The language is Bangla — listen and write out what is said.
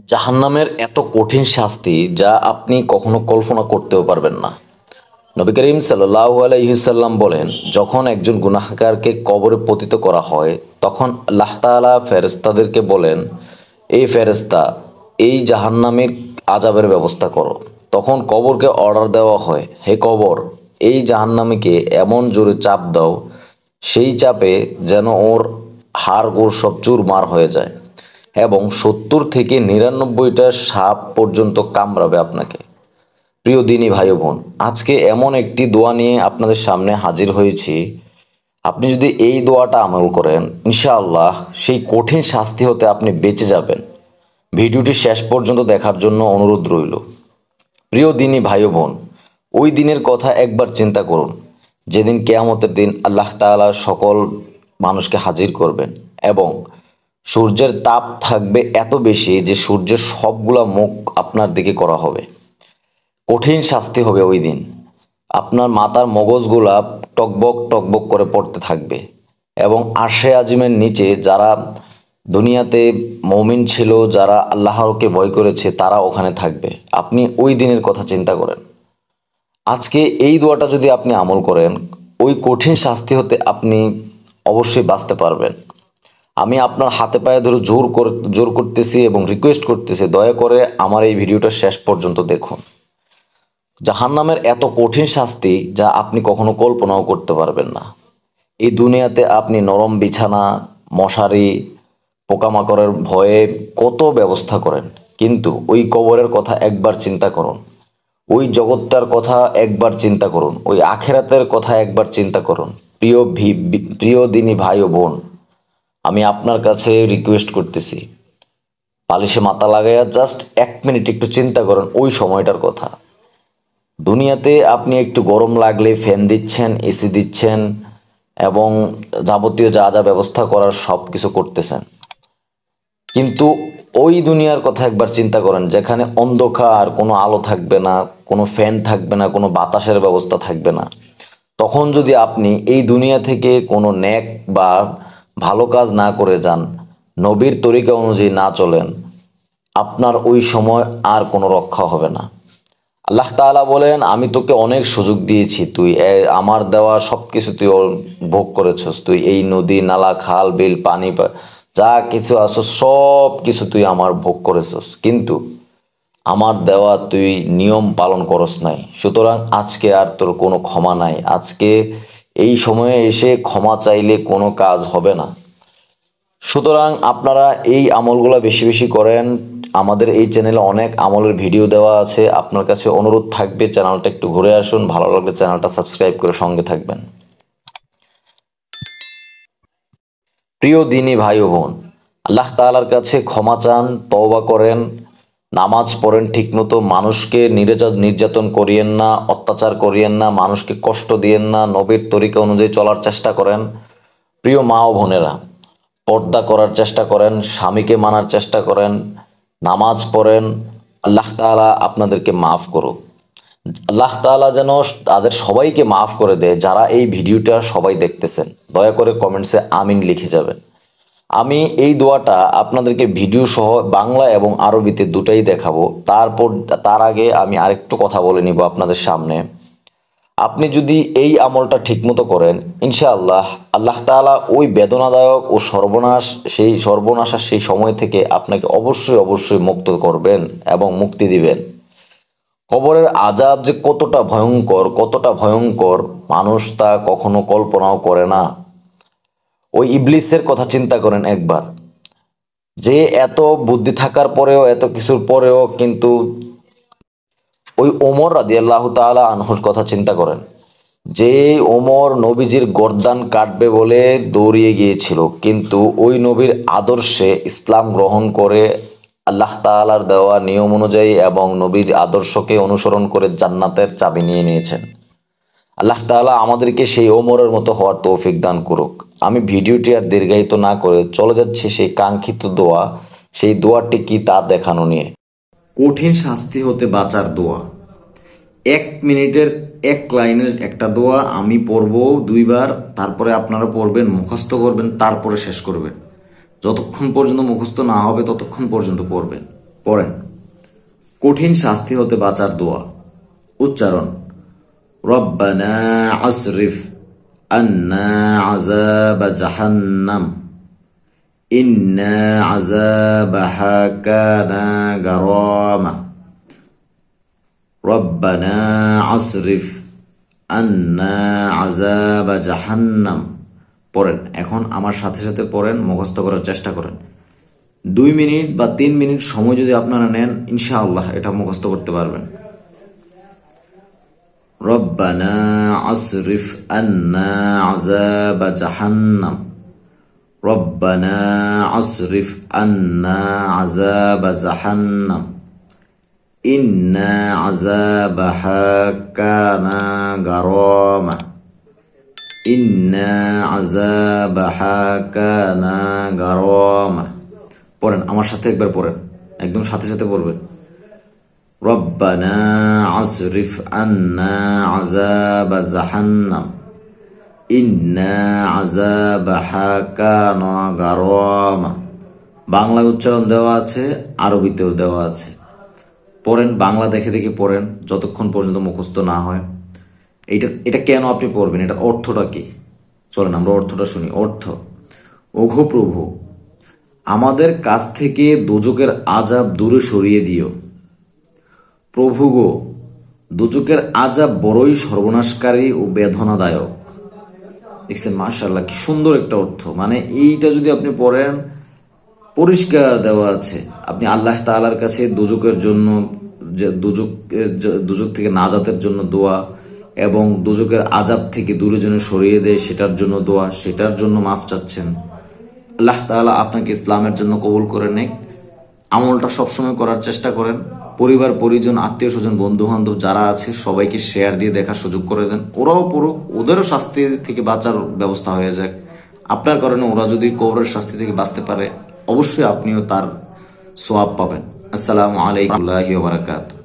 জাহান্নামের এত কঠিন শাস্তি যা আপনি কখনো কল্পনা করতেও পারবেন না। নবী করিম সাল্লাল্লাহু আলাইহি সাল্লাম বলেন, যখন একজন গুনাহগারকে কবরে পতিত করা হয় তখন আল্লাহ তাআলা ফেরেশতাদেরকে বলেন, এই ফেরেশতা এই জাহান্নামের আযাবের ব্যবস্থা করো। তখন কবরকে অর্ডার দেওয়া হয়, হে কবর, এই জাহান্নামীকে এমন জোরে চাপ দাও, সেই চাপে যেন ওর হাড় গোড় সব চুরমার হয়ে যায় এবং 70 থেকে 99টা সাপ পর্যন্ত কামড়াবে আপনাকে। প্রিয় দিনী ভাই ও বোন, আজকে এমন একটি দোয়া নিয়ে আপনাদের সামনে হাজির হয়েছি। আপনি যদি এই দোয়াটা আমল করেন, ইনশাআল্লাহ সেই কঠিন শাস্তি হতে আপনি বেঁচে যাবেন। ভিডিওটি শেষ পর্যন্ত দেখার জন্য অনুরোধ রইল। প্রিয় দিনী ভাই ও বোন, ওই দিনের কথা একবার চিন্তা করুন, যেদিন কেয়ামতের দিন আল্লাহ তাআলা সকল মানুষকে হাজির করবেন এবং সূর্যের তাপ থাকবে এত বেশি যে সূর্যের সবগুলা মুখ আপনার দিকে করা হবে। কঠিন শাস্তি হবে ওই দিন। আপনার মাথার মগজগুলা টকবক টকবক করে পড়তে থাকবে এবং আরশে আজিমের নিচে যারা দুনিয়াতে মমিন ছিল, যারা আল্লাহকে ভয় করেছে, তারা ওখানে থাকবে। আপনি ওই দিনের কথা চিন্তা করেন। আজকে এই দোয়াটা যদি আপনি আমল করেন, ওই কঠিন শাস্তি হতে আপনি অবশ্যই বাঁচতে পারবেন। আমি আপনার হাতে পায়ে ধরে জোর করতেছি এবং রিকোয়েস্ট করতেছি, দয়া করে আমার এই ভিডিওটা শেষ পর্যন্ত দেখুন। জাহান্নামের এত কঠিন শাস্তি যা আপনি কখনো কল্পনাও করতে পারবেন না। এই দুনিয়াতে আপনি নরম বিছানা, মশারি, পোকামাকড়ের ভয়ে কত ব্যবস্থা করেন, কিন্তু ওই কবরের কথা একবার চিন্তা করুন, ওই জগৎটার কথা একবার চিন্তা করুন, ওই আখেরাতের কথা একবার চিন্তা করুন। প্রিয় দিনী ভাই ও বোন, আমি আপনার কাছে রিকোয়েস্ট করতেছি, পালিশে মাথা লাগাইয়া জাস্ট 1 মিনিট একটু চিন্তা করেন ওই সময়টার কথা। দুনিয়াতে আপনি একটু গরম লাগলে ফ্যান দিচ্ছেন, এসি দিচ্ছেন এবং যাবতীয় যা যা ব্যবস্থা করার সব কিছু করতেছেন, কিন্তু ওই দুনিয়ার কথা একবার চিন্তা করেন, যেখানে অন্ধকার, কোনো আলো থাকবে না, কোনো ফ্যান থাকবে না, কোনো বাতাসের ব্যবস্থা থাকবে না। তখন যদি আপনি এই দুনিয়া থেকে কোনো নেক বা ভালো কাজ না করে যান, নবীর তরিকা অনুযায়ী না চলেন, আপনার ওই সময় আর কোনো রক্ষা হবে না। আল্লাহ তাআলা বলেন, আমি তোকে অনেক সুযোগ দিয়েছি, তুই আমার দেওয়া সব কিছু তুই ভোগ করেছস। তুই এই নদী নালা খাল বিল যা কিছু আছো সব কিছু তুই আমার ভোগ করেছস, কিন্তু আমার দেওয়া তুই নিয়ম পালন করস নাই। সুতরাং আজকে আর তোর কোনো ক্ষমা নাই। আজকে এই সময়ে এসে ক্ষমা চাইলে কোনো কাজ হবে না। সুতরাং আপনারা এই আমলগুলো বেশি বেশি করেন। আমাদের এই চ্যানেলে অনেক আমলের ভিডিও দেওয়া আছে। আপনার কাছে অনুরোধ থাকবে, চ্যানেলটা একটু ঘুরে আসুন, ভালো লাগলে চ্যানেলটা সাবস্ক্রাইব করে সঙ্গে থাকবেন। প্রিয় দিনী ভাই ও বোন, আল্লাহ তাআলার কাছে ক্ষমা চান, তওবা করেন, নামাজ পড়েন ঠিকমতো, মানুষকে নির্যাতন করিয়েন না, অত্যাচার করিয়েন না, মানুষকে কষ্ট দিয়েন না, নবীর তরিকা অনুযায়ী চলার চেষ্টা করেন। প্রিয় মা ও বোনেরা, পর্দা করার চেষ্টা করেন, স্বামীকে মানার চেষ্টা করেন, নামাজ পড়েন। আল্লাহ তাআলা আপনাদেরকে মাফ করুক। আল্লাহ তাআলা যেন তাদের সবাইকে মাফ করে দেয় যারা এই ভিডিওটা সবাই দেখতেছেন। দয়া করে কমেন্টসে আমিন লিখে যাবেন। আমি এই দোয়াটা আপনাদেরকে ভিডিও সহ বাংলা এবং আরবিতে দুটাই দেখাবো। তার আগে আমি আরেকটু কথা বলে নিব আপনাদের সামনে। আপনি যদি এই আমলটা ঠিকমতো করেন, ইনশাআল্লাহ আল্লাহ তাআলা ওই বেদনাদায়ক ও সর্বনাশার সেই সময় থেকে আপনাকে অবশ্যই অবশ্যই মুক্ত করবেন এবং মুক্তি দিবেন। কবরের আযাব যে কতটা ভয়ঙ্কর মানুষ তা কখনো কল্পনাও করে না। ওই ইবলিসের কথা চিন্তা করেন একবার, যে এত বুদ্ধি থাকার পরেও, এত কিছুর পরেও, কিন্তু ওই ওমর রাদিয়াল্লাহু তাআলা আনহুর কথা চিন্তা করেন, যে ওমর নবীজির গর্দান কাটবে বলে দৌড়িয়ে গিয়েছিল, কিন্তু ওই নবীর আদর্শে ইসলাম গ্রহণ করে আল্লাহ তাআলার দেওয়া নিয়ম অনুযায়ী এবং নবীর আদর্শকে অনুসরণ করে জান্নাতের চাবি নিয়ে নিয়েছেন। আল্লাহ তাআলা আমাদেরকে সেই ওমরের মতো হওয়ার তৌফিক দান করুক। আমি ভিডিওটি আর দীর্ঘায়িত না করে চলে যাচ্ছি সেই কাঙ্ক্ষিত দোয়া, সেই দোয়াটি কি তা দেখানো নিয়ে। কঠিন শাস্তি হতে বাঁচার দোয়া। 1 মিনিটের 1 লাইনের একটা দোয়া। আমি পড়ব 2বার, তারপরে আপনারা পড়বেন, মুখস্থ করবেন, তারপরে শেষ করবেন। যতক্ষণ পর্যন্ত মুখস্থ না হবে ততক্ষণ পর্যন্ত পড়বেন। পড়েন। কঠিন শাস্তি হতে বাঁচার দোয়া। উচ্চারণ: রব্বানা আসরিফ আন্না আযাবা জাহান্নাম ইন্না আযাবাহা কানা গারামা। রব্বানা আসরিফ আন্না আযাবা জাহান্নাম। পড়েন। এখন আমার সাথে সাথে পড়েন, মুখস্থ করার চেষ্টা করেন। 2 মিনিট বা 3 মিনিট সময় যদি আপনারা নেন, ইনশাআল্লাহ এটা মুখস্থ করতে পারবেন। রব্বানা আসরিফ আন্না আযাবা জাহান্নাম। রব্বানা আসরিফ আন্না আযাবা জাহান্নাম ইন্না আযাবাহা কানা গারামা। ইন্না আযাবাহা কানা গারামা। পড়েন, আমার সাথে একবার পড়েন, একদম সাথে সাথে পড়বেন। রব্বানা আসরিফ আন্না আযাবা জাহান্নাম ইন্না আযাবাহা কানা গারামা। বাংলা উচ্চারণ দেওয়া আছে, আরবিতেও দেওয়া আছে। পড়েন, বাংলা দেখে দেখে পড়েন যতক্ষণ পর্যন্ত মুখস্থ না হয়। এটা কেন আপনি পড়বেন, এটার অর্থটা কি? চলেন আমরা অর্থটা শুনি। অর্থ: ওগো প্রভু, আমাদের কাছ থেকে দোজখের আযাব দূরে সরিয়ে দিও। প্রভু গো, দোজখের আযাব বড়ই সর্বনাশকারী ও বেদনাদায়ক। দেখছেন, মাশাআল্লাহ, কি সুন্দর একটা অর্থ। মানে এইটা যদি আপনি পড়েন, পরিষ্কার দেওয়া আছে। আপনি আল্লাহ তাআলার কাছে দোজখের জন্য, দোজখ থেকে নাজাতের জন্য দোয়া, এবং দোজখের আযাব থেকে দূরে যেন সরিয়ে দেয় সেটার জন্য দোয়া, সেটার জন্য মাফ চাচ্ছেন। আল্লাহ তাআলা আপনাকে ইসলামের জন্য কবুল করে নেক। আমলটা সবসময় করার চেষ্টা করেন। পরিবার পরিজন, আত্মীয় স্বজন, বন্ধু বান্ধব যারা আছে সবাইকে শেয়ার দিয়ে দেখার সুযোগ করে দেন। ওরাও পড়ুক, ওদেরও শাস্তি থেকে বাঁচার ব্যবস্থা হয়ে যাক। আপনার কারণে ওরা যদি কবরের শাস্তি থেকে বাঁচতে পারে, অবশ্যই আপনিও তার সওয়াব পাবেন। আসসালামু আলাইকুম ওয়া রাহমাতুল্লাহি ওয়া বারাকাতুহু।